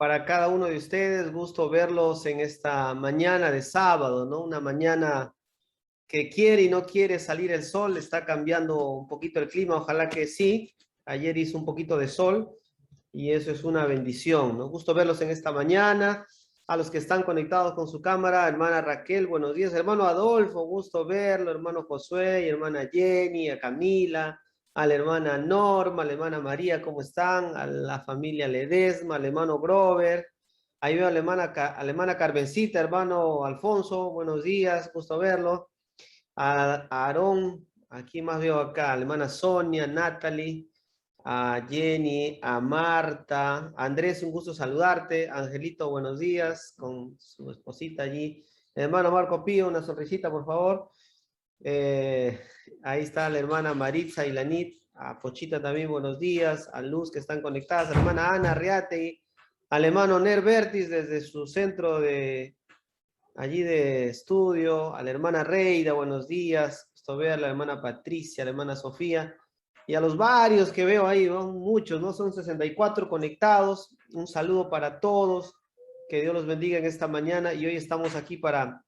para cada uno de ustedes. Gusto verlos en esta mañana de sábado, ¿no? Una mañana que quiere y no quiere salir el sol, está cambiando un poquito el clima, ojalá que sí. Ayer hizo un poquito de sol y eso es una bendición, ¿no? Gusto verlos en esta mañana. A los que están conectados con su cámara, hermana Raquel, buenos días, hermano Adolfo, gusto verlo, hermano Josué, y hermana Jenny, a Camila, a la hermana Norma, a la hermana María, ¿cómo están? A la familia Ledesma, al hermano Grover, ahí veo a la hermana Carmencita, hermano Alfonso, buenos días, gusto verlo, a Aarón, aquí más veo acá, a la hermana Sonia, Natalie, a Jenny, a Marta, a Andrés, un gusto saludarte, Angelito, buenos días, con su esposita allí, hermano Marco Pío, una sonrisita, por favor. Eh, Ahí está la hermana Maritza y Lanit, a Pochita también, buenos días, a Luz que están conectadas, a la hermana Ana Riate, al hermano Ner Bertis desde su centro de allí de estudio, a la hermana Reida, buenos días, esto veo a la hermana Patricia, a la hermana Sofía, y a los varios que veo ahí, ¿no? Muchos, ¿no? Son 64 conectados, un saludo para todos, que Dios los bendiga en esta mañana, y hoy estamos aquí para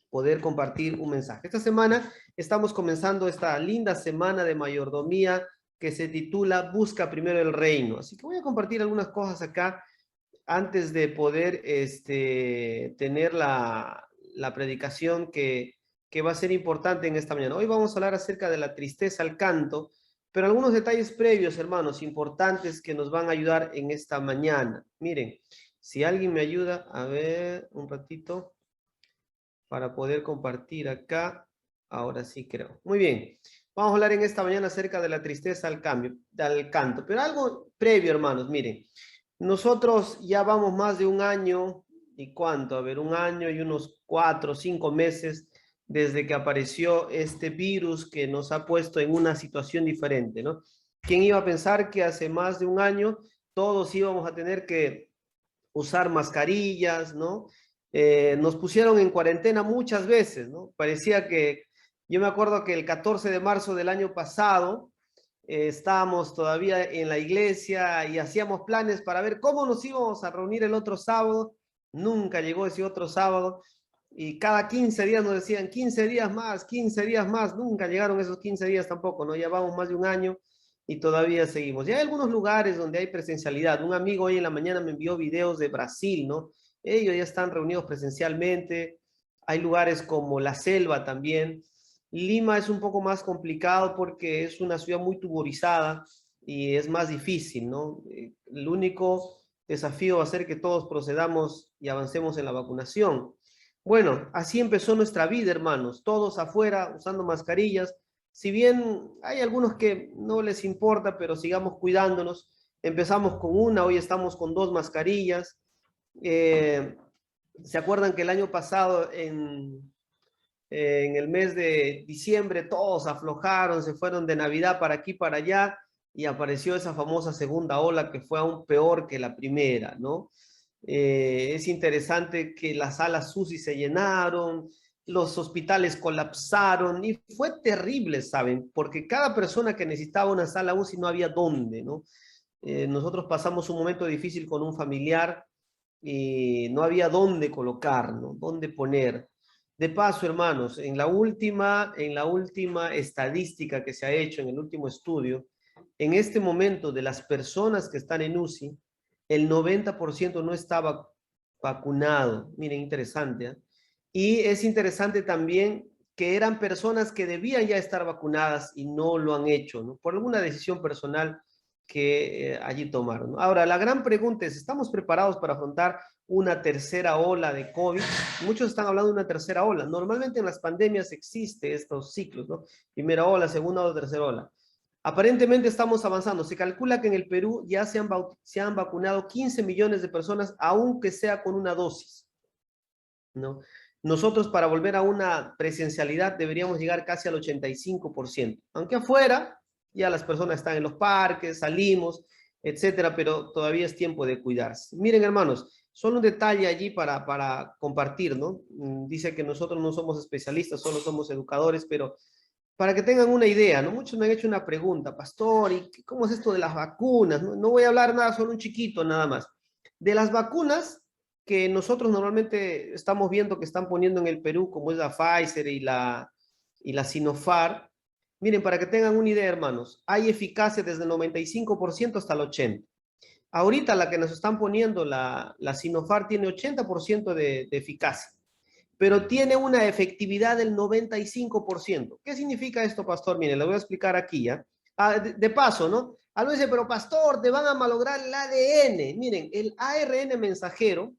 poder compartir un mensaje. Esta semana estamos comenzando esta linda semana de mayordomía que se titula Busca primero el reino. Así que voy a compartir algunas cosas acá antes de poder tener la predicación que va a ser importante en esta mañana. Hoy vamos a hablar acerca de la tristeza al canto, pero algunos detalles previos, hermanos, importantes que nos van a ayudar en esta mañana. Miren, si alguien me ayuda, a ver, un ratito para poder compartir acá. Ahora sí creo. Muy bien. Vamos a hablar en esta mañana acerca de la tristeza al cambio, al canto. Pero algo previo, hermanos, miren. Nosotros ya vamos más de un año, ¿y cuánto? A ver, un año y unos 4 o 5 meses desde que apareció este virus que nos ha puesto en una situación diferente, ¿no? ¿Quién iba a pensar que hace más de un año todos íbamos a tener que usar mascarillas, ¿no? Nos pusieron en cuarentena muchas veces, ¿no? Parecía que, yo me acuerdo que el 14 de marzo del año pasado, estábamos todavía en la iglesia y hacíamos planes para ver cómo nos íbamos a reunir el otro sábado. Nunca llegó ese otro sábado y cada 15 días nos decían 15 días más, nunca llegaron esos 15 días tampoco, ¿no? Ya vamos más de un año y todavía seguimos. Ya hay algunos lugares donde hay presencialidad. Un amigo hoy en la mañana me envió videos de Brasil, ¿no? Ellos ya están reunidos presencialmente. Hay lugares como La Selva también. Lima es un poco más complicado porque es una ciudad muy tuborizada y es más difícil, ¿no? El único desafío va a ser que todos procedamos y avancemos en la vacunación. Bueno, así empezó nuestra vida, hermanos, todos afuera usando mascarillas. Si bien hay algunos que no les importa, pero sigamos cuidándonos. Empezamos con una, hoy estamos con 2 mascarillas. Eh, ¿Se acuerdan que el año pasado en el mes de diciembre todos aflojaron, se fueron de Navidad para aquí, para allá, y apareció esa famosa segunda ola que fue aún peor que la primera, ¿no? Es interesante que las salas UCI se llenaron, los hospitales colapsaron y fue terrible, ¿saben? Porque cada persona que necesitaba una sala UCI no había dónde, ¿no? Nosotros pasamos un momento difícil con un familiar y no había dónde colocar, ¿no? Dónde poner. De paso, hermanos, en la última estadística que se ha hecho, en el último estudio, en este momento de las personas que están en UCI, el 90% no estaba vacunado. Miren, interesante, ¿eh? Y es interesante también que eran personas que debían ya estar vacunadas y no lo han hecho, ¿no? Por alguna decisión personal que allí tomaron, ¿no? Ahora, la gran pregunta es, ¿estamos preparados para afrontar una tercera ola de COVID? Muchos están hablando de una tercera ola. Normalmente en las pandemias existe estos ciclos, ¿no? Primera ola, segunda ola, tercera ola. Aparentemente estamos avanzando. Se calcula que en el Perú ya se han vacunado 15 millones de personas, aunque sea con una dosis, ¿no? Nosotros para volver a una presencialidad deberíamos llegar casi al 85%. Aunque afuera ya las personas están en los parques, salimos, etcétera, pero todavía es tiempo de cuidarse. Miren, hermanos, solo un detalle allí para compartir, ¿no? Dice que nosotros no somos especialistas, solo somos educadores, pero para que tengan una idea, ¿no? Muchos me han hecho una pregunta, pastor, ¿y cómo es esto de las vacunas? No, no voy a hablar nada, solo un chiquito nada más. De las vacunas que nosotros normalmente estamos viendo que están poniendo en el Perú, como es la Pfizer y la Sinopharm, miren, para que tengan una idea, hermanos, hay eficacia desde el 95% hasta el 80%. Ahorita la que nos están poniendo, la Sinopharm, tiene 80% de eficacia, pero tiene una efectividad del 95%. ¿Qué significa esto, pastor? Miren, le voy a explicar aquí, ¿ya? De paso, ¿no? Algo dice, pero pastor, te van a malograr el ADN. Miren, el ARN mensajero,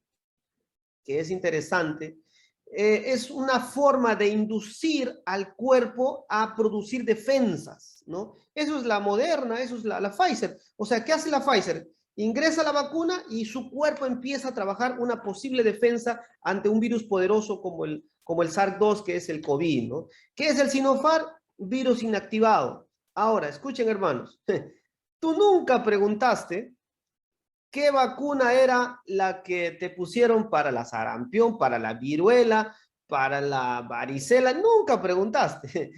que es interesante, es una forma de inducir al cuerpo a producir defensas, ¿no? Eso es la Moderna, eso es la Pfizer. O sea, ¿qué hace la Pfizer? Ingresa la vacuna y su cuerpo empieza a trabajar una posible defensa ante un virus poderoso como el SARS-2, que es el COVID, ¿no? ¿Qué es el Sinopharm? Virus inactivado. Ahora, escuchen, hermanos, tú nunca preguntaste ¿qué vacuna era la que te pusieron para la sarampión, para la viruela, para la varicela? Nunca preguntaste.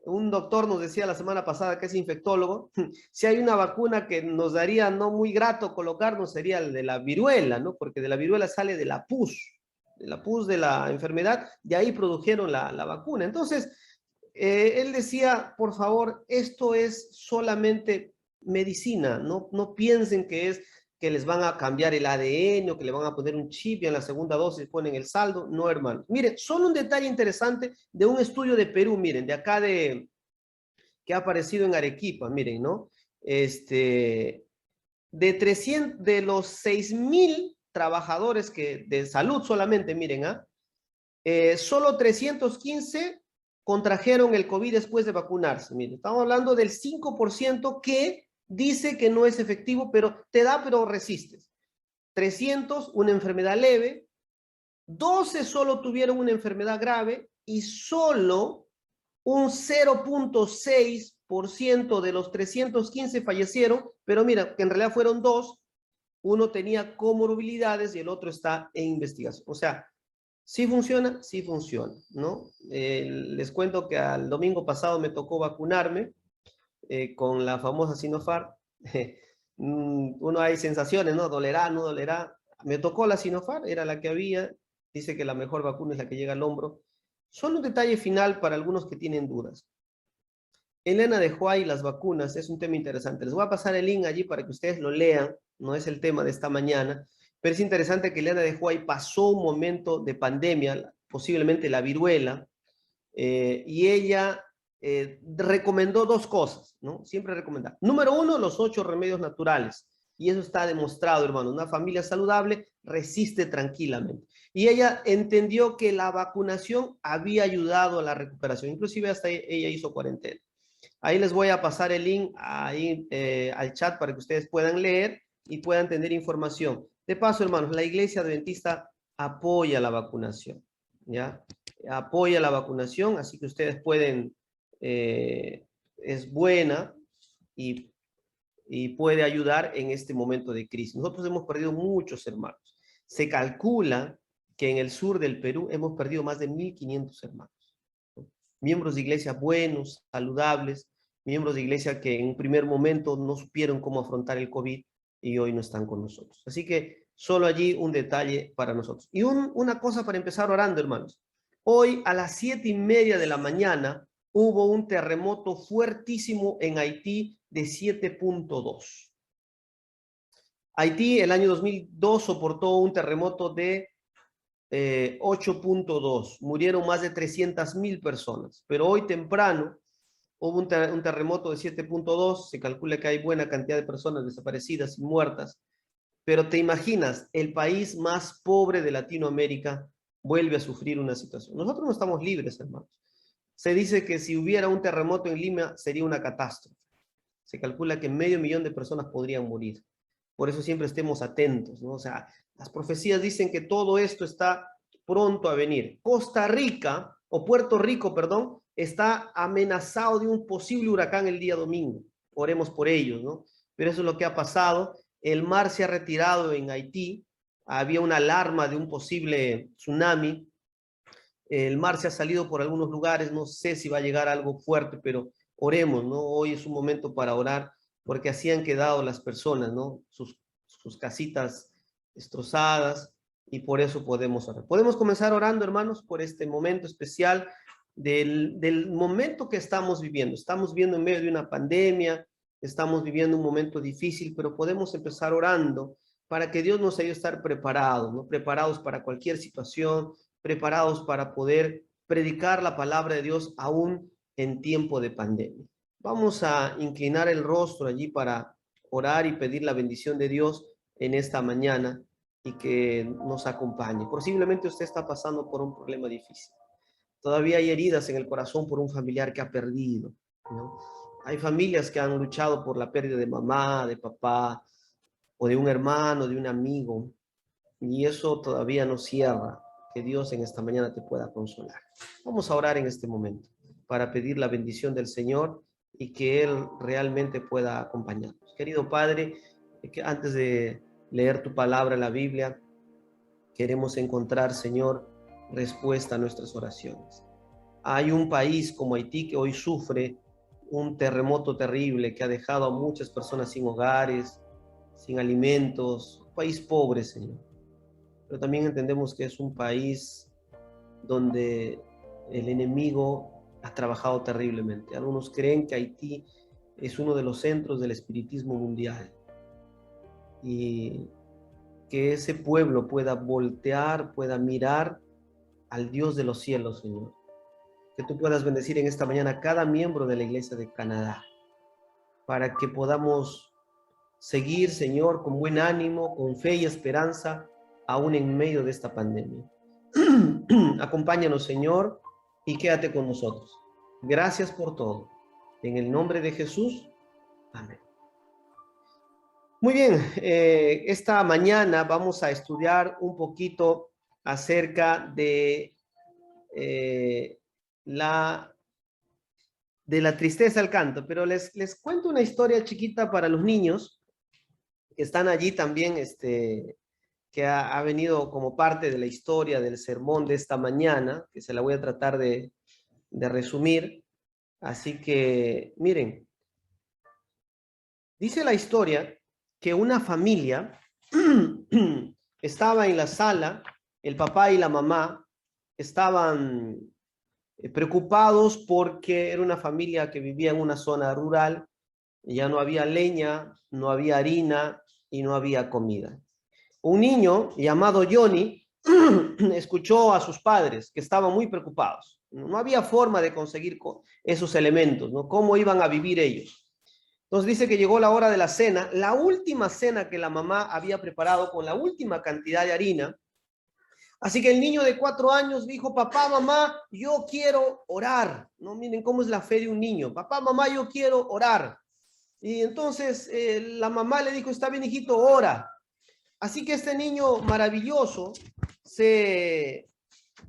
Un doctor nos decía la semana pasada, que es infectólogo, si hay una vacuna que nos daría no muy grato colocarnos sería el de la viruela, ¿no? Porque de la viruela sale de la pus de la enfermedad, de ahí produjeron la vacuna. Entonces, él decía, por favor, esto es solamente medicina, no piensen que es que les van a cambiar el ADN o que le van a poner un chip y en la segunda dosis ponen el saldo. No, hermano. Miren, solo un detalle interesante de un estudio de Perú, miren, de acá que ha aparecido en Arequipa, miren, ¿no? De los 6,000 trabajadores de salud solamente, miren, solo 315 contrajeron el COVID después de vacunarse. Miren, estamos hablando del 5% que dice que no es efectivo, pero te da, pero resistes. 300, una enfermedad leve. 12 solo tuvieron una enfermedad grave y solo un 0.6% de los 315 fallecieron, pero mira, que en realidad fueron dos. Uno tenía comorbilidades y el otro está en investigación. O sea, ¿sí funciona? Sí funciona, ¿no? Les cuento que al domingo pasado me tocó vacunarme con la famosa Sinopharm. Uno hay sensaciones, ¿no? ¿Dolerá, no dolerá? Me tocó la Sinopharm, era la que había. Dice que la mejor vacuna es la que llega al hombro. Solo un detalle final para algunos que tienen dudas. Elena de Huay, las vacunas, es un tema interesante. Les voy a pasar el link allí para que ustedes lo lean. No es el tema de esta mañana, pero es interesante que Elena de Huay pasó un momento de pandemia, posiblemente la viruela, y ella recomendó dos cosas, ¿no? Siempre recomenda. Número uno, los 8 remedios naturales. Y eso está demostrado, hermano. Una familia saludable resiste tranquilamente. Y ella entendió que la vacunación había ayudado a la recuperación. Inclusive hasta ella hizo cuarentena. Ahí les voy a pasar el link ahí, al chat para que ustedes puedan leer y puedan tener información. De paso, hermanos, la Iglesia Adventista apoya la vacunación, ¿ya? Apoya la vacunación, así que ustedes pueden, es buena y, y puede ayudar en este momento de crisis. Nosotros hemos perdido muchos hermanos. Se calcula que en el sur del Perú hemos perdido más de 1,500 hermanos. Miembros de iglesia buenos, saludables, miembros de iglesia que en un primer momento no supieron cómo afrontar el COVID y hoy no están con nosotros. Así que solo allí un detalle para nosotros. Y una cosa para empezar orando, hermanos. Hoy a las 7:30 de la mañana hubo un terremoto fuertísimo en Haití de 7.2. Haití el año 2002 soportó un terremoto de 8.2. Murieron más de 300,000 personas. Pero hoy temprano hubo un terremoto de 7.2. Se calcula que hay buena cantidad de personas desaparecidas y muertas. Pero te imaginas, el país más pobre de Latinoamérica vuelve a sufrir una situación. Nosotros no estamos libres, hermanos. Se dice que si hubiera un terremoto en Lima sería una catástrofe. Se calcula que 500,000 de personas podrían morir. Por eso siempre estemos atentos, ¿no? O sea, las profecías dicen que todo esto está pronto a venir. Costa Rica, o Puerto Rico, perdón, está amenazado de un posible huracán el día domingo. Oremos por ellos, ¿no? Pero eso es lo que ha pasado. El mar se ha retirado en Haití. Había una alarma de un posible tsunami. El mar se ha salido por algunos lugares. No sé si va a llegar algo fuerte, pero oremos, ¿no? Hoy es un momento para orar porque así han quedado las personas, ¿no? Sus casitas destrozadas, y por eso podemos orar. Podemos comenzar orando, hermanos, por este momento especial del momento que estamos viviendo. Estamos viviendo en medio de una pandemia, estamos viviendo un momento difícil, pero podemos empezar orando para que Dios nos ayude a estar preparados, ¿no? Preparados para cualquier situación, preparados para poder predicar la palabra de Dios aún en tiempo de pandemia. Vamos a inclinar el rostro allí para orar y pedir la bendición de Dios en esta mañana y que nos acompañe. Posiblemente usted está pasando por un problema difícil. Todavía hay heridas en el corazón por un familiar que ha perdido, ¿no? Hay familias que han luchado por la pérdida de mamá, de papá, o de un hermano, de un amigo, y eso todavía no cierra. Que Dios en esta mañana te pueda consolar. Vamos a orar en este momento para pedir la bendición del Señor y que Él realmente pueda acompañarnos. Querido Padre, que antes de leer tu palabra en la Biblia, queremos encontrar, Señor, respuesta a nuestras oraciones. Hay un país como Haití que hoy sufre un terremoto terrible que ha dejado a muchas personas sin hogares, sin alimentos, un país pobre, Señor. Pero también entendemos que es un país donde el enemigo ha trabajado terriblemente. Algunos creen que Haití es uno de los centros del espiritismo mundial y que ese pueblo pueda voltear, pueda mirar al Dios de los cielos, Señor. Que tú puedas bendecir en esta mañana a cada miembro de la Iglesia de Canadá para que podamos seguir, Señor, con buen ánimo, con fe y esperanza, aún en medio de esta pandemia. Acompáñanos, Señor, y quédate con nosotros. Gracias por todo. En el nombre de Jesús. Amén. Muy bien, esta mañana vamos a estudiar un poquito acerca de la tristeza al canto, pero les cuento una historia chiquita para los niños que están allí también, que ha venido como parte de la historia del sermón de esta mañana, que se la voy a tratar de resumir. Así que, miren, dice la historia que una familia estaba en la sala, el papá y la mamá estaban preocupados porque era una familia que vivía en una zona rural, ya no había leña, no había harina y no había comida. Un niño llamado Johnny escuchó a sus padres que estaban muy preocupados. No había forma de conseguir esos elementos, ¿no? ¿Cómo iban a vivir ellos? Entonces dice que llegó la hora de la cena, la última cena que la mamá había preparado con la última cantidad de harina. Así que el niño de 4 años dijo: papá, mamá, yo quiero orar. No, miren cómo es la fe de un niño. Papá, mamá, yo quiero orar. Y entonces la mamá le dijo: está bien, hijito, ora. Así que este niño maravilloso se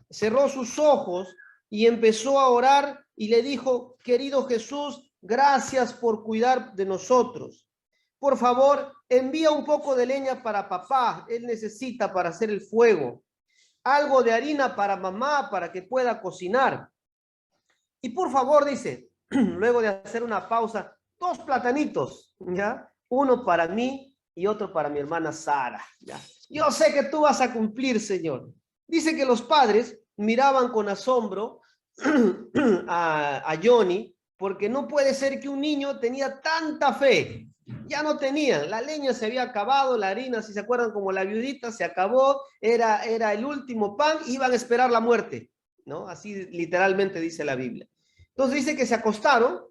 cerró sus ojos y empezó a orar y le dijo: querido Jesús, gracias por cuidar de nosotros. Por favor, envía un poco de leña para papá, él necesita para hacer el fuego. Algo de harina para mamá para que pueda cocinar. Y por favor, dice, luego de hacer una pausa, 2 platanitos, ¿ya? Uno para mí y otro para mi hermana Sara, ¿ya? Yo sé que tú vas a cumplir, Señor. Dice que los padres miraban con asombro a Johnny, porque no puede ser que un niño tenía tanta fe. Ya no tenían, la leña se había acabado, la harina, si se acuerdan, como la viudita, se acabó, era el último pan, iban a esperar la muerte, ¿no? Así literalmente dice la Biblia. Entonces dice que se acostaron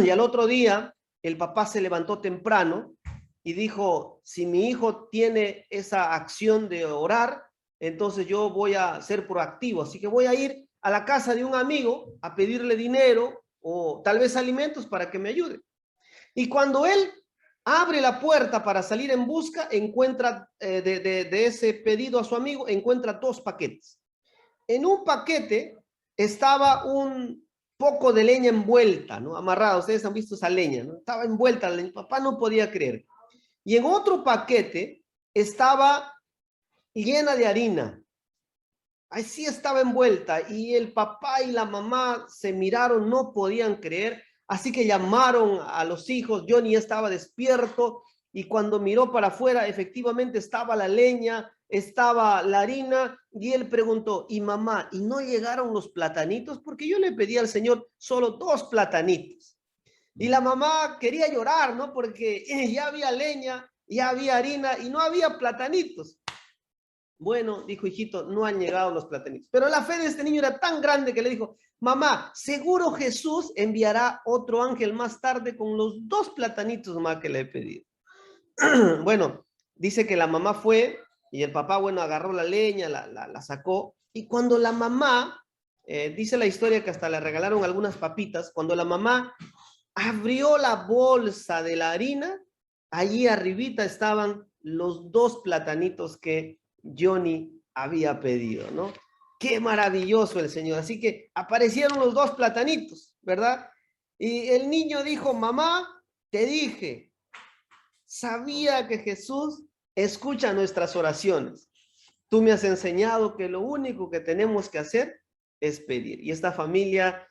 y al otro día el papá se levantó temprano y dijo: si mi hijo tiene esa acción de orar, entonces yo voy a ser proactivo, así que voy a ir a la casa de un amigo a pedirle dinero o tal vez alimentos para que me ayude. Y cuando él abre la puerta para salir en busca, encuentra de ese pedido a su amigo, encuentra 2 paquetes. En un paquete estaba un poco de leña envuelta, ¿no? Amarrada. Ustedes han visto esa leña, ¿no? Estaba envuelta. El papá no podía creer. Y en otro paquete estaba llena de harina. Así estaba envuelta. Y el papá y la mamá se miraron, no podían creer. Así que llamaron a los hijos. Johnny estaba despierto y cuando miró para afuera, efectivamente estaba la leña, estaba la harina, y él preguntó, y mamá, ¿y no llegaron los platanitos? Porque yo le pedí al Señor solo 2 platanitos. Y la mamá quería llorar, ¿no? Porque ya había leña, ya había harina y no había platanitos. Bueno, dijo, hijito, no han llegado los platanitos. Pero la fe de este niño era tan grande que le dijo, mamá, seguro Jesús enviará otro ángel más tarde con los 2 platanitos más que le he pedido. Bueno, dice que la mamá fue y el papá, bueno, agarró la leña, la sacó. Y cuando la mamá, dice la historia que hasta le regalaron algunas papitas, cuando la mamá abrió la bolsa de la harina, allí arribita estaban los 2 platanitos que Johnny había pedido, ¿no? Qué maravilloso el Señor. Así que aparecieron los 2 platanitos, ¿verdad? Y el niño dijo, mamá, te dije, sabía que Jesús escucha nuestras oraciones. Tú me has enseñado que lo único que tenemos que hacer es pedir. Y esta familia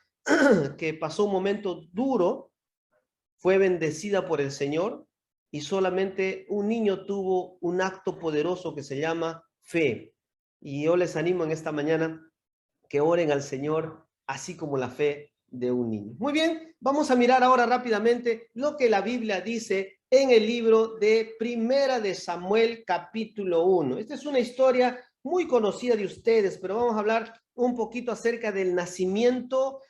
que pasó un momento duro, fue bendecida por el Señor y solamente un niño tuvo un acto poderoso que se llama fe. Y yo les animo en esta mañana que oren al Señor así como la fe de un niño. Muy bien, vamos a mirar ahora rápidamente lo que la Biblia dice en el libro de Primera de Samuel, capítulo 1. Esta es una historia muy conocida de ustedes, pero vamos a hablar un poquito acerca del nacimiento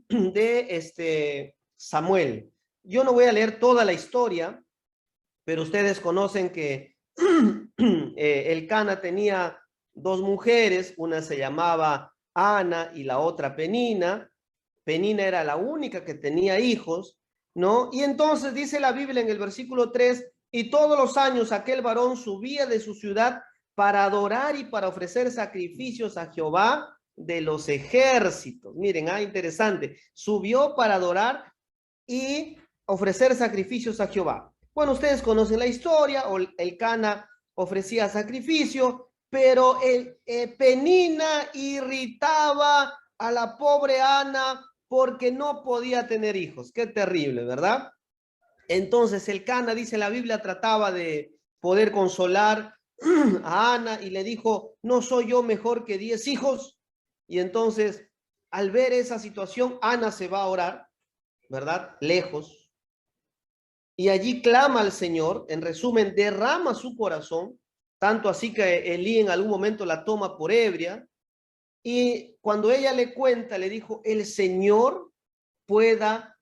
de Samuel. Yo no voy a leer toda la historia, pero ustedes conocen que Elcana tenía 2 mujeres, una se llamaba Ana y la otra Penina. Penina era la única que tenía hijos, ¿no? Y entonces dice la Biblia en el versículo 3, y todos los años aquel varón subía de su ciudad para adorar y para ofrecer sacrificios a Jehová de los ejércitos. Miren, interesante. Subió para adorar y ofrecer sacrificios a Jehová. Bueno, ustedes conocen la historia, Elcana ofrecía sacrificio, pero Penina irritaba a la pobre Ana porque no podía tener hijos. Qué terrible, ¿verdad? Entonces Elcana, dice la Biblia, trataba de poder consolar a Ana y le dijo, ¿no soy yo mejor que 10 hijos? Y entonces, al ver esa situación, Ana se va a orar, ¿verdad? Lejos. Y allí clama al Señor, en resumen, derrama su corazón, tanto así que Elí en algún momento la toma por ebria. Y cuando ella le cuenta, le dijo, el Señor pueda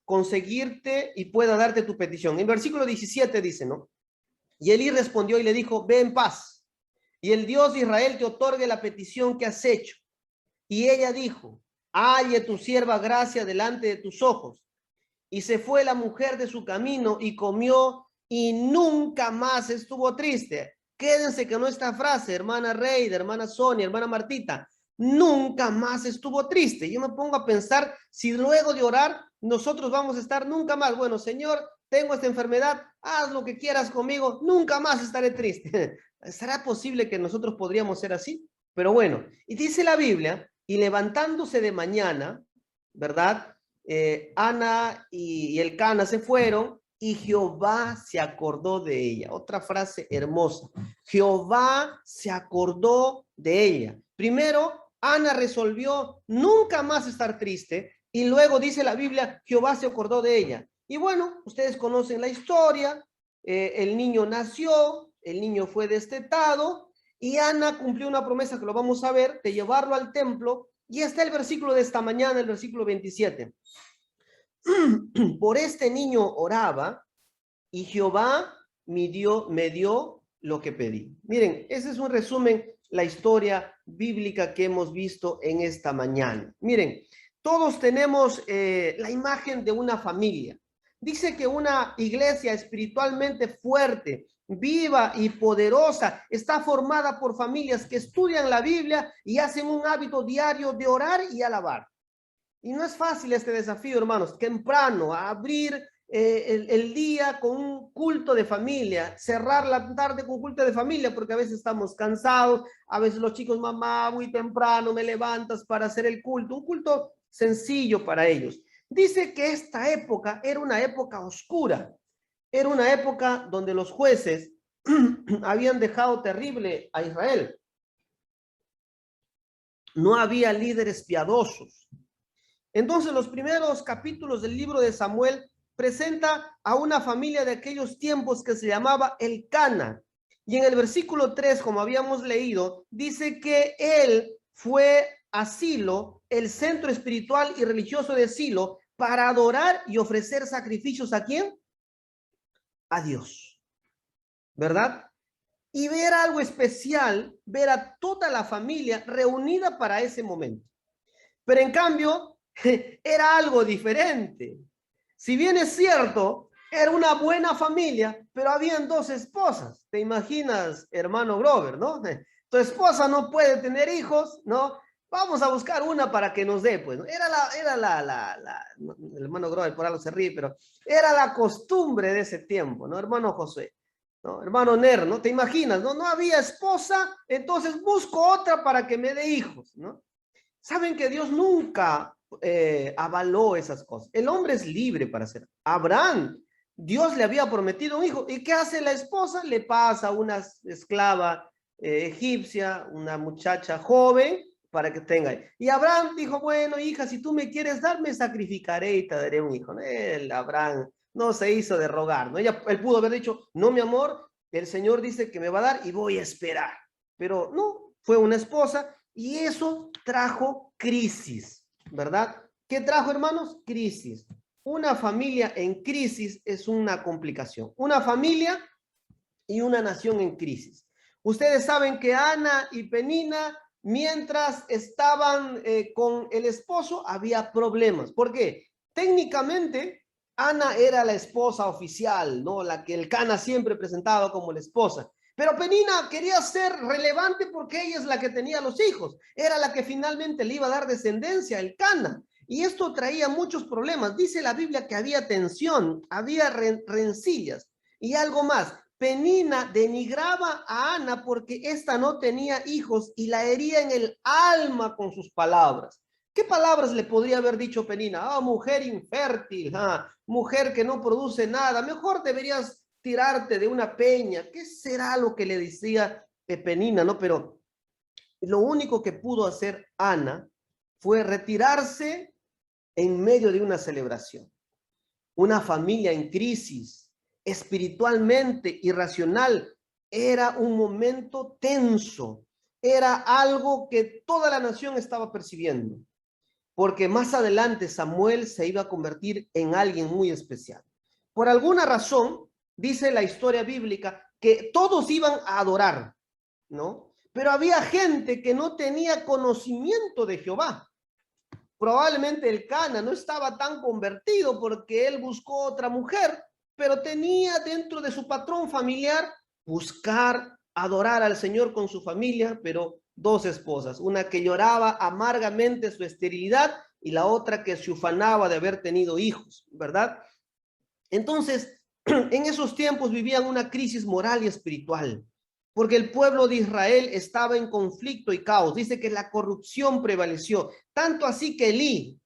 conseguirte y pueda darte tu petición. En versículo 17 dice, ¿no? Y Elí respondió y le dijo, ve en paz, y el Dios de Israel te otorgue la petición que has hecho. Y ella dijo, halle tu sierva gracia delante de tus ojos. Y se fue la mujer de su camino y comió y nunca más estuvo triste. Quédense con esta frase, hermana Reida, hermana Sonia, hermana Martita, nunca más estuvo triste. Yo me pongo a pensar si luego de orar nosotros vamos a estar nunca más. Bueno, Señor, tengo esta enfermedad, haz lo que quieras conmigo, nunca más estaré triste. ¿Será posible que nosotros podríamos ser así? Pero bueno, y dice la Biblia, y levantándose de mañana, ¿verdad? Ana y Elcana se fueron y Jehová se acordó de ella. Otra frase hermosa. Jehová se acordó de ella. Primero, Ana resolvió nunca más estar triste y luego dice la Biblia, Jehová se acordó de ella. Y bueno, ustedes conocen la historia. El niño nació, el niño fue destetado y Ana cumplió una promesa que lo vamos a ver, de llevarlo al templo. Y está el versículo de esta mañana, el versículo 27. Por este niño oraba y Jehová me dio lo que pedí. Miren, ese es un resumen, la historia bíblica que hemos visto en esta mañana. Miren, todos tenemos la imagen de una familia. Dice que una iglesia espiritualmente fuerte, viva y poderosa está formada por familias que estudian la Biblia y hacen un hábito diario de orar y alabar. Y no es fácil este desafío, hermanos, temprano, abrir el día con un culto de familia, cerrar la tarde con culto de familia, porque a veces estamos cansados, a veces los chicos, mamá, muy temprano me levantas para hacer el culto, un culto sencillo para ellos. Dice que esta época era una época oscura, era una época donde los jueces habían dejado terrible a Israel. No había líderes piadosos. Entonces, los primeros capítulos del libro de Samuel presenta a una familia de aquellos tiempos que se llamaba Elcana. Y en el versículo 3, como habíamos leído, dice que él fue a Silo, el centro espiritual y religioso de Silo, para adorar y ofrecer sacrificios ¿a quién? A Dios, ¿verdad? Y ver algo especial, ver a toda la familia reunida para ese momento. Pero en cambio, era algo diferente. Si bien es cierto, era una buena familia, pero habían dos esposas. ¿Te imaginas, hermano Grover, no? Tu esposa no puede tener hijos, ¿no? Vamos a buscar una para que nos dé, pues. El hermano Grover por algo se ríe, pero era la costumbre de ese tiempo, ¿no? Hermano José, ¿no? Hermano Ner, ¿no? ¿Te imaginas? No había esposa, entonces busco otra para que me dé hijos, ¿no? Saben que Dios nunca avaló esas cosas. El hombre es libre para hacer. Abraham, Dios le había prometido un hijo. ¿Y qué hace la esposa? Le pasa una esclava egipcia, una muchacha joven, para que tenga. Y Abraham dijo, bueno, hija, si tú me quieres dar, me sacrificaré y te daré un hijo. El Abraham no se hizo de rogar, ¿no? Él pudo haber dicho, no, mi amor, el Señor dice que me va a dar y voy a esperar. Pero no, fue una esposa. Y eso trajo crisis, ¿verdad? ¿Qué trajo, hermanos? Crisis. Una familia en crisis es una complicación. Una familia y una nación en crisis. Ustedes saben que Ana y Penina, mientras estaban con el esposo, había problemas. ¿Por qué? Técnicamente, Ana era la esposa oficial, ¿no? La que el Cana siempre presentaba como la esposa. Pero Penina quería ser relevante porque ella es la que tenía los hijos. Era la que finalmente le iba a dar descendencia al Cana. Y esto traía muchos problemas. Dice la Biblia que había tensión, había rencillas y algo más. Penina denigraba a Ana porque ésta no tenía hijos y la hería en el alma con sus palabras. ¿Qué palabras le podría haber dicho Penina? Ah, mujer infértil, mujer que no produce nada, mejor deberías tirarte de una peña. ¿Qué será lo que le decía Penina, no? Pero lo único que pudo hacer Ana fue retirarse en medio de una celebración. Una familia en crisis, espiritualmente irracional, era un momento tenso, era algo que toda la nación estaba percibiendo, porque más adelante Samuel se iba a convertir en alguien muy especial. Por alguna razón, dice la historia bíblica, que todos iban a adorar, ¿no? Pero había gente que no tenía conocimiento de Jehová. Probablemente el Cana no estaba tan convertido porque él buscó otra mujer, pero tenía dentro de su patrón familiar buscar adorar al Señor con su familia, pero dos esposas, una que lloraba amargamente su esterilidad y la otra que se ufanaba de haber tenido hijos, ¿verdad? Entonces, en esos tiempos vivían una crisis moral y espiritual, porque el pueblo de Israel estaba en conflicto y caos. Dice que la corrupción prevaleció, tanto así que Elí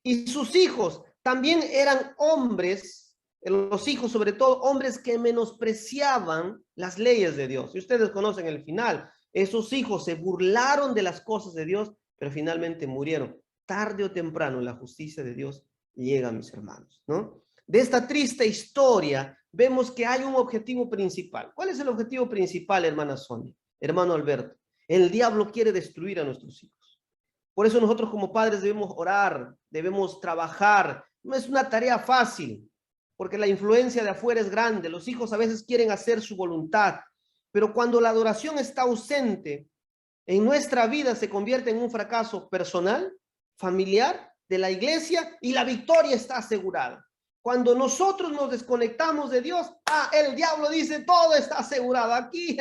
y sus hijos también eran hombres, los hijos sobre todo, hombres que menospreciaban las leyes de Dios. Y ustedes conocen el final. Esos hijos se burlaron de las cosas de Dios, pero finalmente murieron. Tarde o temprano la justicia de Dios llega, mis hermanos, ¿no? De esta triste historia vemos que hay un objetivo principal. ¿Cuál es el objetivo principal, hermana Sonia? Hermano Alberto, el diablo quiere destruir a nuestros hijos. Por eso nosotros como padres debemos orar, debemos trabajar. No es una tarea fácil, porque la influencia de afuera es grande. Los hijos a veces quieren hacer su voluntad, pero cuando la adoración está ausente, en nuestra vida se convierte en un fracaso personal, familiar, de la iglesia, y la victoria está asegurada. Cuando nosotros nos desconectamos de Dios, el diablo dice, todo está asegurado. Aquí,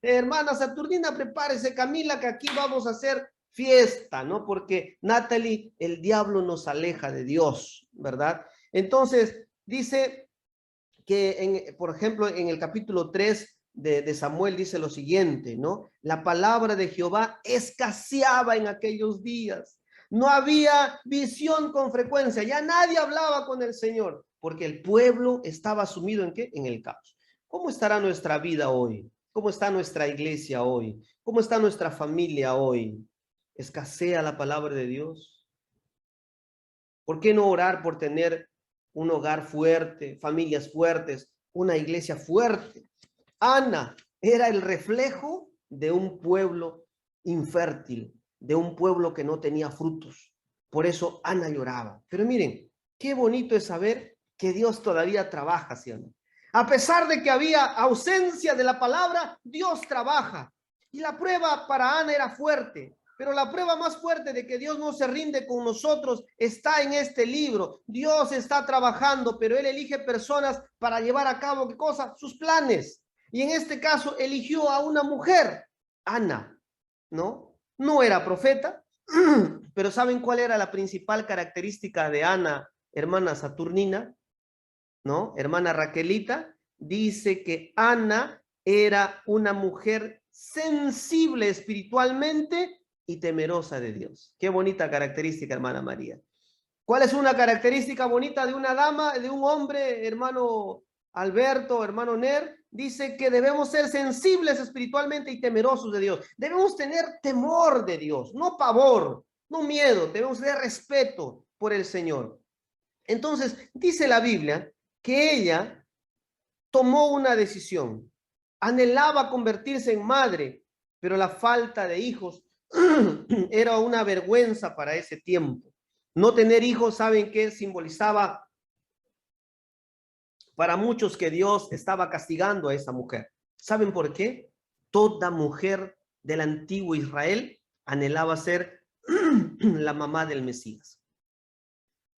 hermana Saturnina, prepárese, Camila, que aquí vamos a hacer fiesta, ¿no? Porque, Natalie, el diablo nos aleja de Dios, ¿verdad? Entonces, dice que, por ejemplo, en el capítulo 3 de Samuel dice lo siguiente, ¿no? La palabra de Jehová escaseaba en aquellos días. No había visión con frecuencia. Ya nadie hablaba con el Señor porque el pueblo estaba sumido ¿en qué? En el caos. ¿Cómo estará nuestra vida hoy? ¿Cómo está nuestra iglesia hoy? ¿Cómo está nuestra familia hoy? ¿Escasea la palabra de Dios? ¿Por qué no orar por tener un hogar fuerte, familias fuertes, una iglesia fuerte? Ana era el reflejo de un pueblo infértil, de un pueblo que no tenía frutos. Por eso Ana lloraba. Pero miren, qué bonito es saber que Dios todavía trabaja, ¿sí o no? A pesar de que había ausencia de la palabra, Dios trabaja. Y la prueba para Ana era fuerte. Pero la prueba más fuerte de que Dios no se rinde con nosotros está en este libro. Dios está trabajando, pero Él elige personas para llevar a cabo, ¿qué cosa? Sus planes. Y en este caso eligió a una mujer, Ana, ¿no? No era profeta, pero ¿saben cuál era la principal característica de Ana, hermana Saturnina? ¿No? Hermana Raquelita, dice que Ana era una mujer sensible espiritualmente y temerosa de Dios. Qué bonita característica, hermana María. ¿Cuál es una característica bonita de una dama, de un hombre, hermano Alberto, hermano Ner? Dice que debemos ser sensibles espiritualmente y temerosos de Dios. Debemos tener temor de Dios, no pavor, no miedo, debemos tener respeto por el Señor. Entonces, dice la Biblia que ella tomó una decisión, anhelaba convertirse en madre, pero la falta de hijos era una vergüenza para ese tiempo. No tener hijos, ¿saben qué simbolizaba para muchos? Que Dios estaba castigando a esa mujer. ¿Saben por qué? Toda mujer del antiguo Israel anhelaba ser la mamá del Mesías.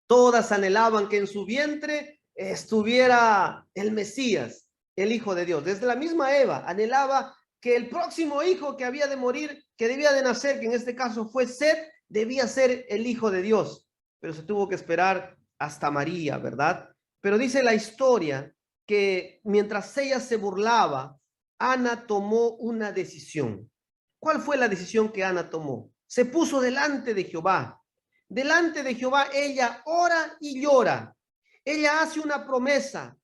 Todas anhelaban que en su vientre estuviera el Mesías, el Hijo de Dios. Desde la misma Eva anhelaba que el próximo hijo que había de morir, que debía de nacer, que en este caso fue Set, debía ser el Hijo de Dios. Pero se tuvo que esperar hasta María, ¿verdad? Pero dice la historia que mientras ella se burlaba, Ana tomó una decisión. ¿Cuál fue la decisión que Ana tomó? Se puso delante de Jehová. Delante de Jehová ella ora y llora. Ella hace una promesa.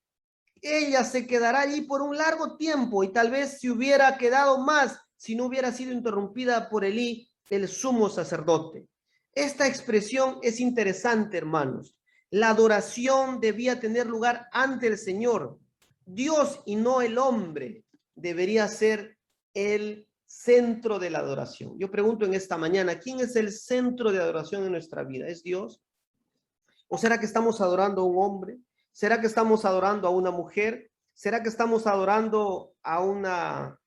Ella se quedará allí por un largo tiempo y tal vez se hubiera quedado más si no hubiera sido interrumpida por Elí, el sumo sacerdote. Esta expresión es interesante, hermanos. La adoración debía tener lugar ante el Señor. Dios y no el hombre debería ser el centro de la adoración. Yo pregunto en esta mañana, ¿quién es el centro de adoración en nuestra vida? ¿Es Dios? ¿O será que estamos adorando a un hombre? ¿Será que estamos adorando a una mujer? ¿Será que estamos adorando a una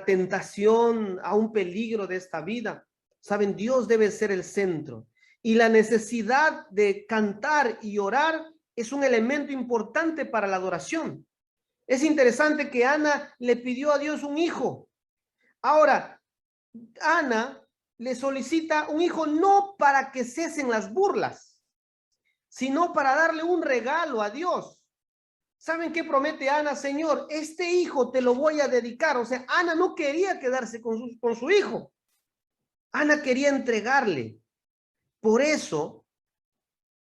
tentación, a un peligro de esta vida? Saben, Dios debe ser el centro. Y la necesidad de cantar y orar es un elemento importante para la adoración. Es interesante que Ana le pidió a Dios un hijo. Ahora, Ana le solicita un hijo no para que cesen las burlas, sino para darle un regalo a Dios. ¿Saben qué promete Ana? Señor, este hijo te lo voy a dedicar. O sea, Ana no quería quedarse con su hijo. Ana quería entregarle. Por eso,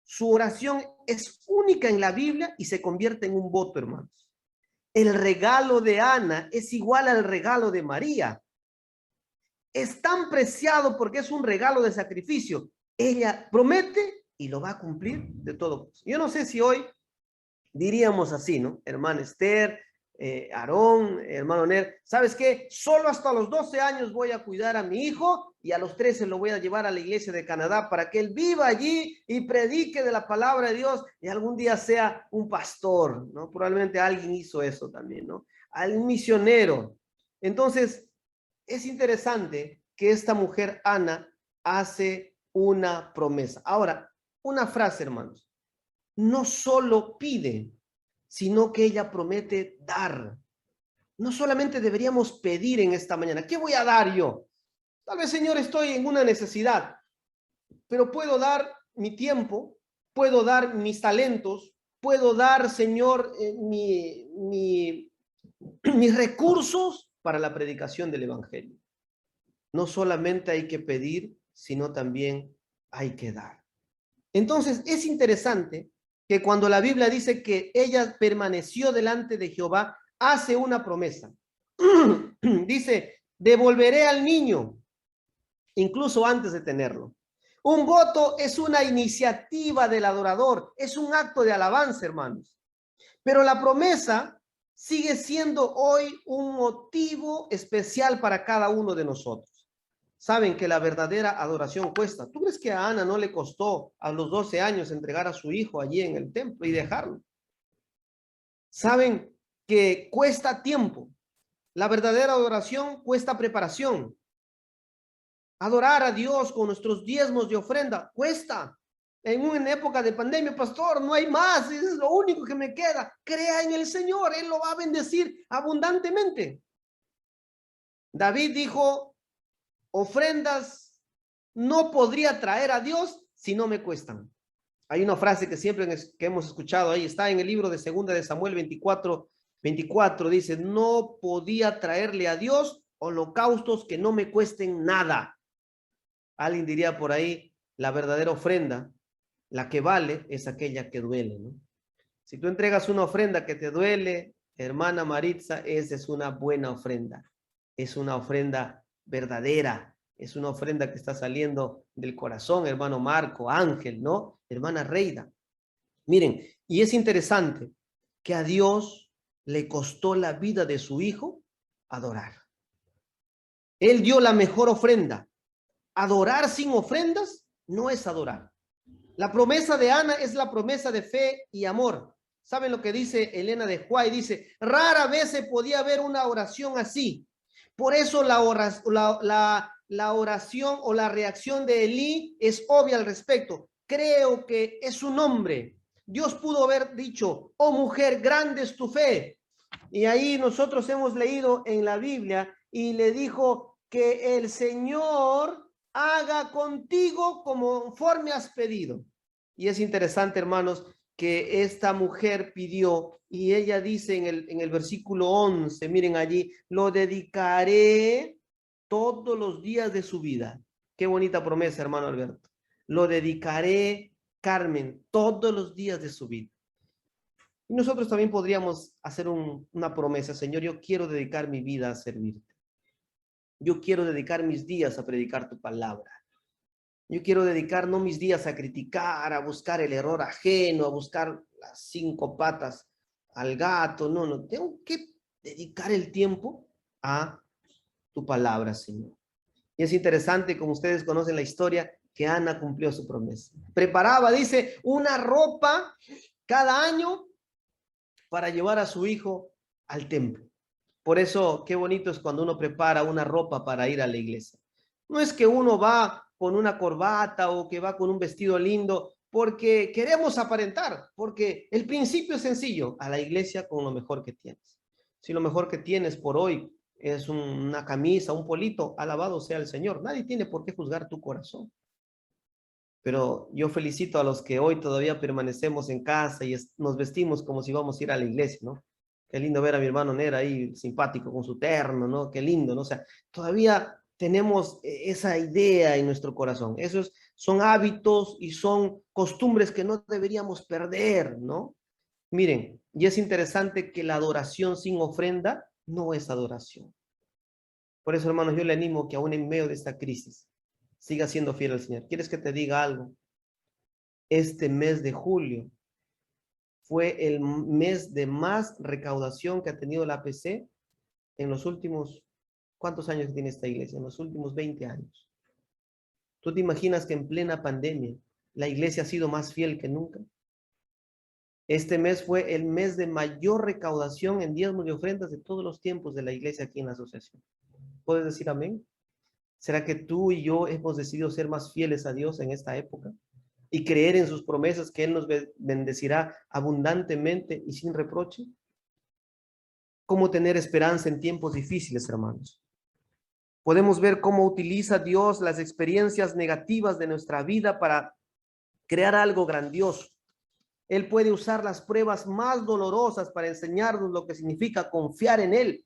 su oración es única en la Biblia y se convierte en un voto, hermanos. El regalo de Ana es igual al regalo de María. Es tan preciado porque es un regalo de sacrificio. Ella promete y lo va a cumplir de todo. Yo no sé si hoy diríamos así, ¿no? Hermana Esther, Aarón, hermano Ner, ¿sabes qué? Solo hasta los 12 años voy a cuidar a mi hijo y a los 13 lo voy a llevar a la iglesia de Canadá para que él viva allí y predique de la palabra de Dios y algún día sea un pastor, ¿no? Probablemente alguien hizo eso también, ¿no? Al misionero. Entonces, es interesante que esta mujer, Ana, hace una promesa. Ahora, una frase, hermanos. No solo pide, sino que ella promete dar. No solamente deberíamos pedir en esta mañana. ¿Qué voy a dar yo? Tal vez, Señor, estoy en una necesidad, pero puedo dar mi tiempo, puedo dar mis talentos, puedo dar, Señor, mis recursos para la predicación del Evangelio. No solamente hay que pedir, sino también hay que dar. Entonces, es interesante que cuando la Biblia dice que ella permaneció delante de Jehová, hace una promesa. Dice, devolveré al niño, incluso antes de tenerlo. Un voto es una iniciativa del adorador, es un acto de alabanza, hermanos. Pero la promesa sigue siendo hoy un motivo especial para cada uno de nosotros. Saben que la verdadera adoración cuesta. ¿Tú crees que a Ana no le costó a los 12 años entregar a su hijo allí en el templo y dejarlo? Saben que cuesta tiempo. La verdadera adoración cuesta preparación. Adorar a Dios con nuestros diezmos de ofrenda cuesta. En una época de pandemia, pastor, no hay más, es lo único que me queda. Crea en el Señor, Él lo va a bendecir abundantemente. David dijo, ofrendas no podría traer a Dios si no me cuestan. Hay una frase que siempre que hemos escuchado ahí, está en el libro de 2 de Samuel 24, dice, no podía traerle a Dios holocaustos que no me cuesten nada. Alguien diría por ahí, la verdadera ofrenda, la que vale, es aquella que duele, ¿no? Si tú entregas una ofrenda que te duele, hermana Maritza, esa es una buena ofrenda. Es una ofrenda verdadera. Es una ofrenda que está saliendo del corazón, hermano Marco, Ángel, ¿no? Hermana Reida. Miren, y es interesante que a Dios le costó la vida de su hijo adorar. Él dio la mejor ofrenda. Adorar sin ofrendas no es adorar. La promesa de Ana es la promesa de fe y amor. ¿Saben lo que dice Elena de Huay? Dice, rara vez se podía ver una oración así. Por eso la oración o la reacción de Elí es obvia al respecto. Creo que es un hombre. Dios pudo haber dicho, oh mujer, grande es tu fe. Y ahí nosotros hemos leído en la Biblia y le dijo que el Señor haga contigo conforme has pedido. Y es interesante, hermanos, que esta mujer pidió y ella dice en el versículo 11, miren allí, lo dedicaré todos los días de su vida. Qué bonita promesa, hermano Alberto. Lo dedicaré, Carmen, todos los días de su vida. Y nosotros también podríamos hacer una promesa, Señor, yo quiero dedicar mi vida a servirte. Yo quiero dedicar mis días a predicar tu palabra. Yo quiero dedicar no mis días a criticar, a buscar el error ajeno, a buscar las 5 patas al gato. No, no, tengo que dedicar el tiempo a tu palabra, Señor. Y es interesante, como ustedes conocen la historia, que Ana cumplió su promesa. Preparaba, dice, una ropa cada año para llevar a su hijo al templo. Por eso, qué bonito es cuando uno prepara una ropa para ir a la iglesia. No es que uno va con una corbata o que va con un vestido lindo porque queremos aparentar, porque el principio es sencillo, a la iglesia con lo mejor que tienes. Si lo mejor que tienes por hoy es una camisa, un polito, alabado sea el Señor. Nadie tiene por qué juzgar tu corazón. Pero yo felicito a los que hoy todavía permanecemos en casa y nos vestimos como si vamos a ir a la iglesia, ¿no? Qué lindo ver a mi hermano Nera ahí simpático con su terno, ¿no? Qué lindo, ¿no? O sea, todavía tenemos esa idea en nuestro corazón. Esos son hábitos y son costumbres que no deberíamos perder, ¿no? Miren, y es interesante que la adoración sin ofrenda no es adoración. Por eso, hermanos, yo le animo que aún en medio de esta crisis siga siendo fiel al Señor. ¿Quieres que te diga algo? Este mes de julio fue el mes de más recaudación que ha tenido la APC en los últimos, ¿cuántos años tiene esta iglesia? En los últimos 20 años. ¿Tú te imaginas que en plena pandemia la iglesia ha sido más fiel que nunca? Este mes fue el mes de mayor recaudación en diezmos y ofrendas de todos los tiempos de la iglesia aquí en la asociación. ¿Puedes decir amén? ¿Será que tú y yo hemos decidido ser más fieles a Dios en esta época? Y creer en sus promesas que Él nos bendecirá abundantemente y sin reproche. ¿Cómo tener esperanza en tiempos difíciles, hermanos? Podemos ver cómo utiliza Dios las experiencias negativas de nuestra vida para crear algo grandioso. Él puede usar las pruebas más dolorosas para enseñarnos lo que significa confiar en Él.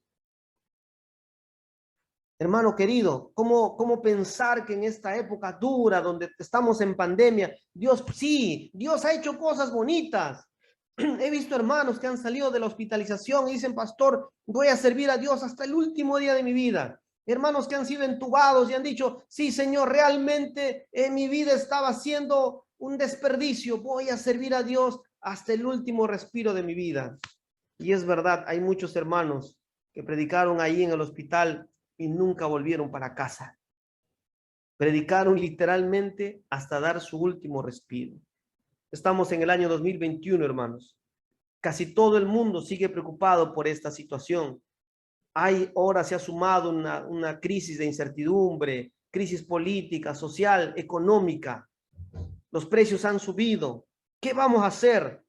Hermano querido, ¿cómo pensar que en esta época dura, donde estamos en pandemia, Dios, sí, Dios ha hecho cosas bonitas? He visto hermanos que han salido de la hospitalización y dicen, pastor, voy a servir a Dios hasta el último día de mi vida. Hermanos que han sido entubados y han dicho, sí, Señor, realmente mi vida estaba siendo un desperdicio, voy a servir a Dios hasta el último respiro de mi vida. Y es verdad, hay muchos hermanos que predicaron ahí en el hospital y nunca volvieron para casa. Predicaron literalmente hasta dar su último respiro. Estamos en el año 2021, hermanos. Casi todo el mundo sigue preocupado por esta situación. Ahora se ha sumado una crisis de incertidumbre, crisis política, social, económica. Los precios han subido. ¿Qué vamos a hacer?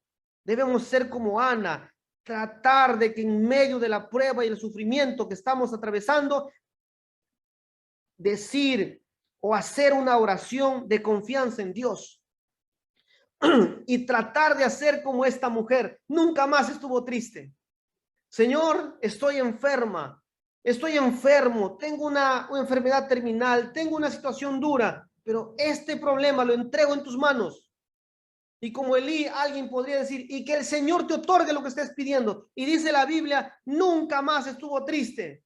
Debemos ser como Ana, tratar de que en medio de la prueba y el sufrimiento que estamos atravesando, decir o hacer una oración de confianza en Dios y tratar de hacer como esta mujer. Nunca más estuvo triste. Señor, estoy enferma, estoy enfermo, tengo una enfermedad terminal, tengo una situación dura, pero este problema lo entrego en tus manos. Y como Elí, alguien podría decir, y que el Señor te otorgue lo que estés pidiendo. Y dice la Biblia, nunca más estuvo triste.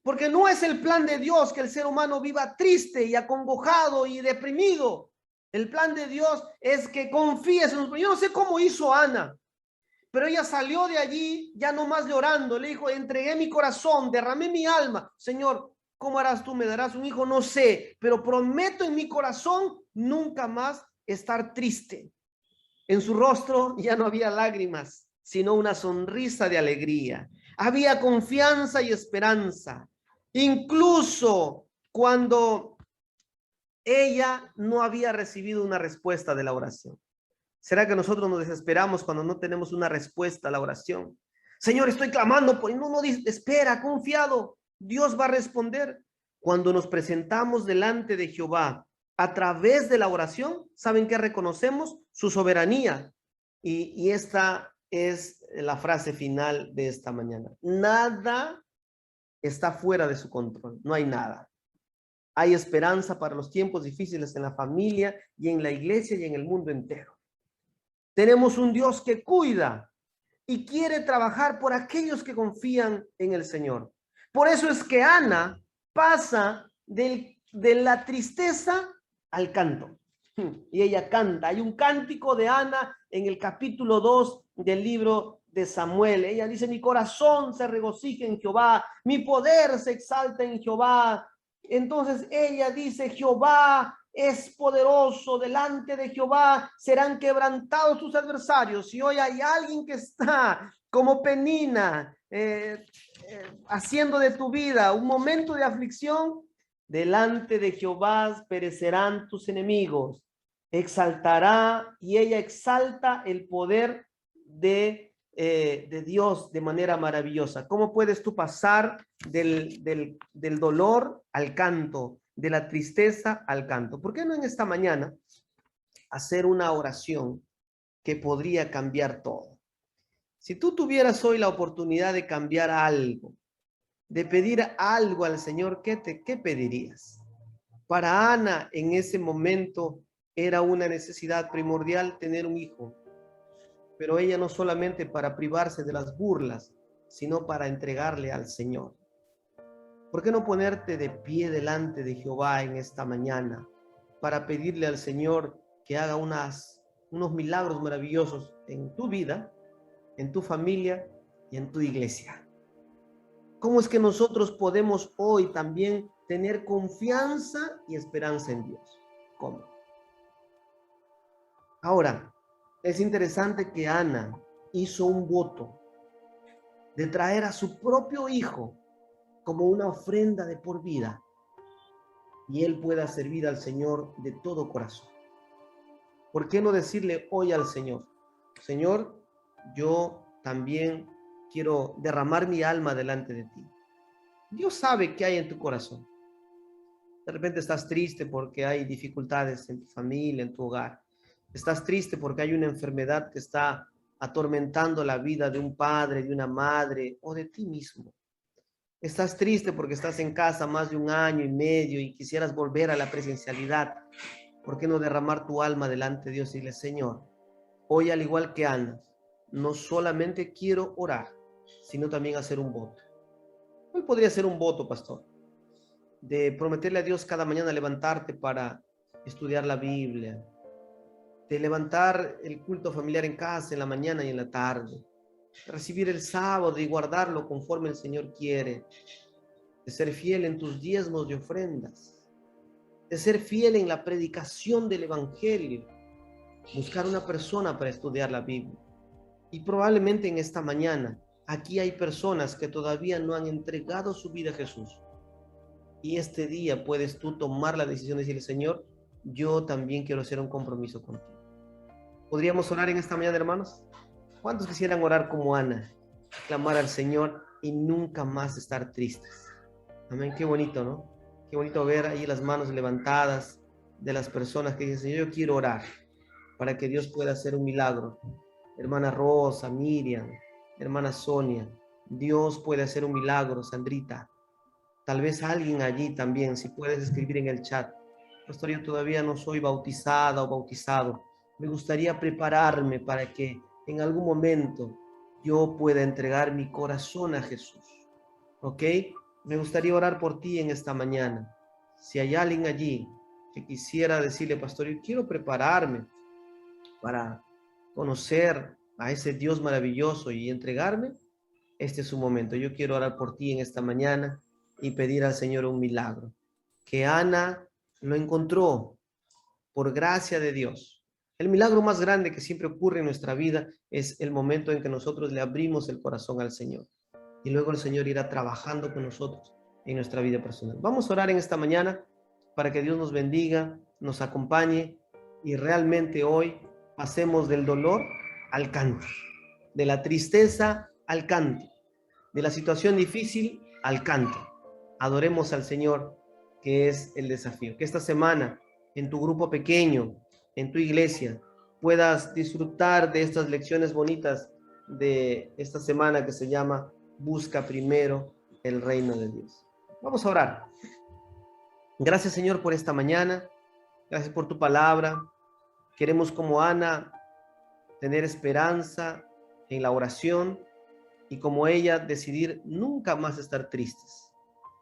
Porque no es el plan de Dios que el ser humano viva triste y acongojado y deprimido. El plan de Dios es que confíes en nosotros. Yo no sé cómo hizo Ana, pero ella salió de allí ya no más llorando. Le dijo, entregué mi corazón, derramé mi alma. Señor, ¿cómo harás tú? ¿Me darás un hijo? No sé, pero prometo en mi corazón nunca más estar triste. En su rostro ya no había lágrimas, sino una sonrisa de alegría. Había confianza y esperanza. Incluso cuando ella no había recibido una respuesta de la oración. ¿Será que nosotros nos desesperamos cuando no tenemos una respuesta a la oración? Señor, estoy clamando, por no, espera, confiado, Dios va a responder. Cuando nos presentamos delante de Jehová a través de la oración, ¿saben qué reconocemos? Su soberanía. Y esta es la frase final de esta mañana. Nada está fuera de su control, no hay nada. Hay esperanza para los tiempos difíciles en la familia y en la iglesia y en el mundo entero. Tenemos un Dios que cuida y quiere trabajar por aquellos que confían en el Señor. Por eso es que Ana pasa de la tristeza al canto. Y ella canta. Hay un cántico de Ana en el capítulo 2 del libro de Samuel. Ella dice, mi corazón se regocija en Jehová, mi poder se exalta en Jehová. Entonces ella dice, Jehová es poderoso, delante de Jehová serán quebrantados sus adversarios. Y hoy hay alguien que está como Penina, haciendo de tu vida un momento de aflicción, delante de Jehová perecerán tus enemigos. Exaltará, y ella exalta el poder de Dios de manera maravillosa. ¿Cómo puedes tú pasar del dolor al canto, de la tristeza al canto? ¿Por qué no en esta mañana hacer una oración que podría cambiar todo? Si tú tuvieras hoy la oportunidad de cambiar algo, de pedir algo al Señor, ¿qué pedirías? Para Ana en ese momento era una necesidad primordial tener un hijo, pero ella no solamente para privarse de las burlas, sino para entregarle al Señor. ¿Por qué no ponerte de pie delante de Jehová en esta mañana para pedirle al Señor que haga unos milagros maravillosos en tu vida, en tu familia y en tu iglesia? ¿Cómo es que nosotros podemos hoy también tener confianza y esperanza en Dios? ¿Cómo? Ahora, es interesante que Ana hizo un voto de traer a su propio hijo como una ofrenda de por vida, y él pueda servir al Señor de todo corazón. ¿Por qué no decirle hoy al Señor, Señor, yo también quiero derramar mi alma delante de ti? Dios sabe qué hay en tu corazón. De repente estás triste porque hay dificultades en tu familia, en tu hogar. Estás triste porque hay una enfermedad que está atormentando la vida de un padre, de una madre o de ti mismo. Estás triste porque estás en casa más de 1 año y medio y quisieras volver a la presencialidad. ¿Por qué no derramar tu alma delante de Dios y decirle, Señor, hoy al igual que Ana, no solamente quiero orar, sino también hacer un voto? Hoy podría ser un voto, pastor, de prometerle a Dios cada mañana levantarte para estudiar la Biblia, de levantar el culto familiar en casa en la mañana y en la tarde, de recibir el sábado y guardarlo conforme el Señor quiere, de ser fiel en tus diezmos y ofrendas, de ser fiel en la predicación del Evangelio, buscar una persona para estudiar la Biblia. Y probablemente en esta mañana, aquí hay personas que todavía no han entregado su vida a Jesús. Y este día puedes tú tomar la decisión de decirle, Señor, yo también quiero hacer un compromiso contigo. ¿Podríamos orar en esta mañana, hermanos? ¿Cuántos quisieran orar como Ana, clamar al Señor y nunca más estar tristes? Amén, qué bonito, ¿no? Qué bonito ver ahí las manos levantadas de las personas que dicen, Señor, yo quiero orar para que Dios pueda hacer un milagro. Hermana Rosa, Miriam, hermana Sonia, Dios puede hacer un milagro, Sandrita. Tal vez alguien allí también, si puedes escribir en el chat. Pastor, yo todavía no soy bautizada o bautizado. Me gustaría prepararme para que en algún momento yo pueda entregar mi corazón a Jesús. ¿Ok? Me gustaría orar por ti en esta mañana. Si hay alguien allí que quisiera decirle, pastor, yo quiero prepararme para conocer a ese Dios maravilloso y entregarme, este es su momento. Yo quiero orar por ti en esta mañana y pedir al Señor un milagro. Que Ana lo encontró por gracia de Dios. El milagro más grande que siempre ocurre en nuestra vida es el momento en que nosotros le abrimos el corazón al Señor. Y luego el Señor irá trabajando con nosotros en nuestra vida personal. Vamos a orar en esta mañana para que Dios nos bendiga, nos acompañe y realmente hoy pasemos del dolor al canto, de la tristeza al canto, de la situación difícil al canto. Adoremos al Señor, que es el desafío. Que esta semana, en tu grupo pequeño, en tu iglesia, puedas disfrutar de estas lecciones bonitas de esta semana que se llama Busca primero el reino de Dios. Vamos a orar. Gracias, Señor, por esta mañana. Gracias por tu palabra. Queremos, como Ana, tener esperanza en la oración y como ella decidir nunca más estar tristes,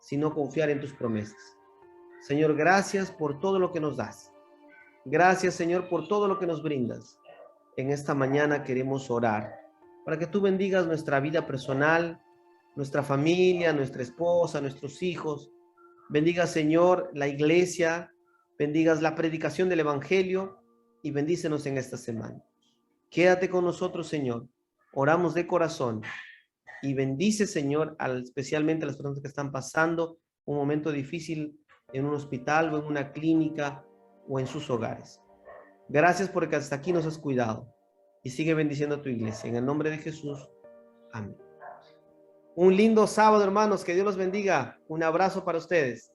sino confiar en tus promesas. Señor, gracias por todo lo que nos das. Gracias, Señor, por todo lo que nos brindas. En esta mañana queremos orar para que tú bendigas nuestra vida personal, nuestra familia, nuestra esposa, nuestros hijos. Bendiga, Señor, la iglesia, bendigas la predicación del Evangelio y bendícenos en esta semana. Quédate con nosotros, Señor. Oramos de corazón y bendice, Señor, especialmente a las personas que están pasando un momento difícil en un hospital o en una clínica o en sus hogares. Gracias porque hasta aquí nos has cuidado y sigue bendiciendo a tu iglesia. En el nombre de Jesús. Amén. Un lindo sábado, hermanos. Que Dios los bendiga. Un abrazo para ustedes.